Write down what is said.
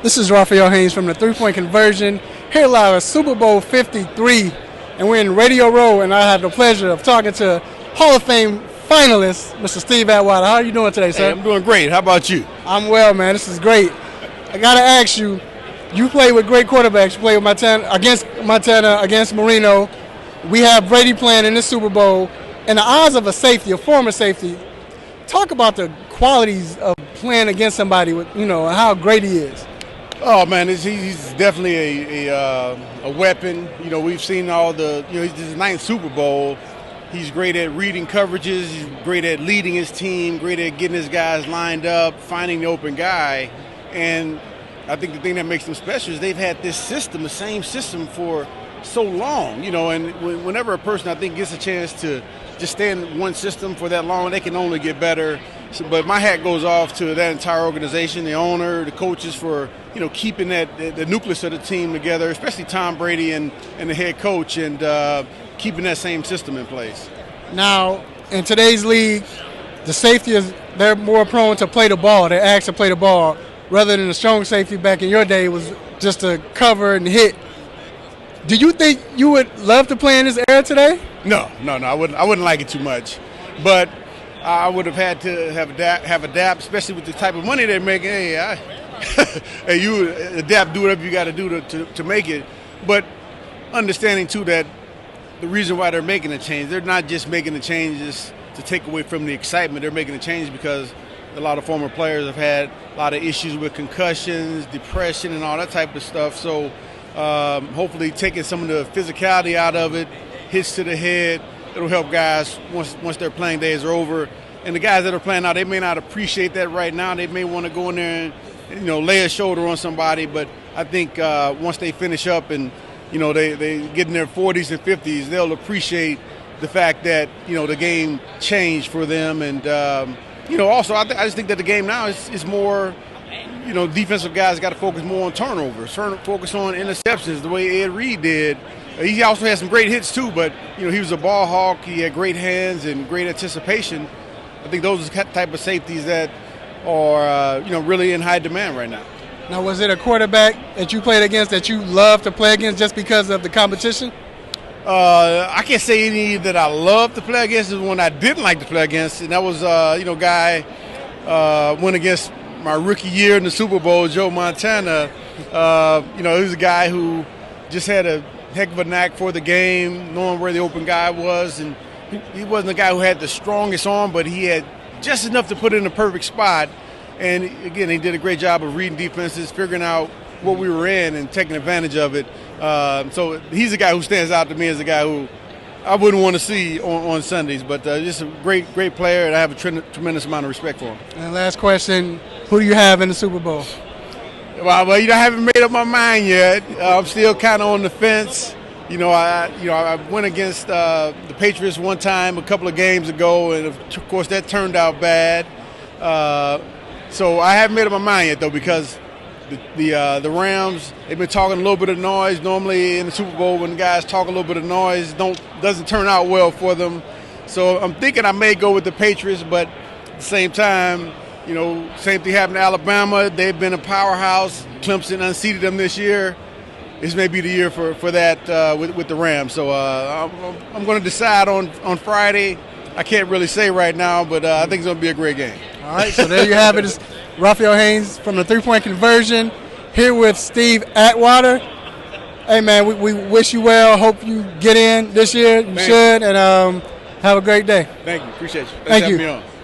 This is Raphael Haynes from the three-point conversion here live at Super Bowl 53, and we're in Radio Row, and I have the pleasure of talking to Hall of Fame finalist, Mr. Steve Atwater. How are you doing today, sir? Hey, I'm doing great. How about you? I'm well, man. This is great. I got to ask you, you play with great quarterbacks. You play with Montana, against Marino. We have Brady playing in the Super Bowl. And the odds of a safety, a former safety, talk about the qualities of playing against somebody with, how great he is. Oh man, he's definitely a weapon. We've seen all the. He's his ninth Super Bowl. He's great at reading coverages. He's great at leading his team. Great at getting his guys lined up, finding the open guy. And I think the thing that makes them special is they've had this system, the same system, for so long. And whenever a person, I think, gets a chance to just stay in one system for that long, they can only get better. But my hat goes off to that entire organization, the owner, the coaches, for keeping the nucleus of the team together, especially Tom Brady and the head coach, and keeping that same system in place. Now, in today's league, the safety they're more prone to play the ball. They're asked to play the ball rather than the strong safety back in your day was just to cover and hit. Do you think you would love to play in this era today? No, I wouldn't like it too much, but I would have had to have adapt, especially with the type of money they're making. Hey, you adapt, do whatever you got to do to make it. But understanding too that the reason why they're making a change, they're not just making the changes to take away from the excitement. They're making the change because a lot of former players have had a lot of issues with concussions, depression, and all that type of stuff. So hopefully taking some of the physicality out of it, hits to the head, it'll help guys once their playing days are over. And the guys that are playing now, they may not appreciate that right now. They may want to go in there and lay a shoulder on somebody. But I think once they finish up and they get in their 40s and 50s, they'll appreciate the fact that the game changed for them. And also I just think that the game now is more. Defensive guys got to focus more on turnovers, focus on interceptions, the way Ed Reed did. He also had some great hits too, but he was a ball hawk. He had great hands and great anticipation. I think those are the type of safeties that are really in high demand right now. Now, was it a quarterback that you played against that you loved to play against just because of the competition? I can't say any that I loved to play against. There's one I didn't like to play against, and that was guy went against my rookie year in the Super Bowl, Joe Montana. He was a guy who just had a heck of a knack for the game, knowing where the open guy was, and he wasn't a guy who had the strongest arm, but he had just enough to put it in the perfect spot. And again, he did a great job of reading defenses, figuring out what we were in, and taking advantage of it. So he's a guy who stands out to me as a guy who I wouldn't want to see on Sundays, but just a great player, and I have a tremendous amount of respect for him. And last question, who do you have in the Super Bowl? Well, I haven't made up my mind yet. I'm still kind of on the fence. I went against the Patriots one time a couple of games ago, and of course that turned out bad. So I haven't made up my mind yet, though, because the Rams, they've been talking a little bit of noise. Normally in the Super Bowl, when guys talk a little bit of noise, doesn't turn out well for them. So I'm thinking I may go with the Patriots, but at the same time, same thing happened to Alabama. They've been a powerhouse. Clemson unseated them this year. This may be the year for that with the Rams. So I'm going to decide on Friday. I can't really say right now, but I think it's going to be a great game. All right, so there you have it. It's Raphael Haynes from the three-point conversion here with Steve Atwater. Hey, man, we wish you well. Hope you get in this year. You should, and have a great day. Thank you. Appreciate you. Thanks Thank for you. having me on.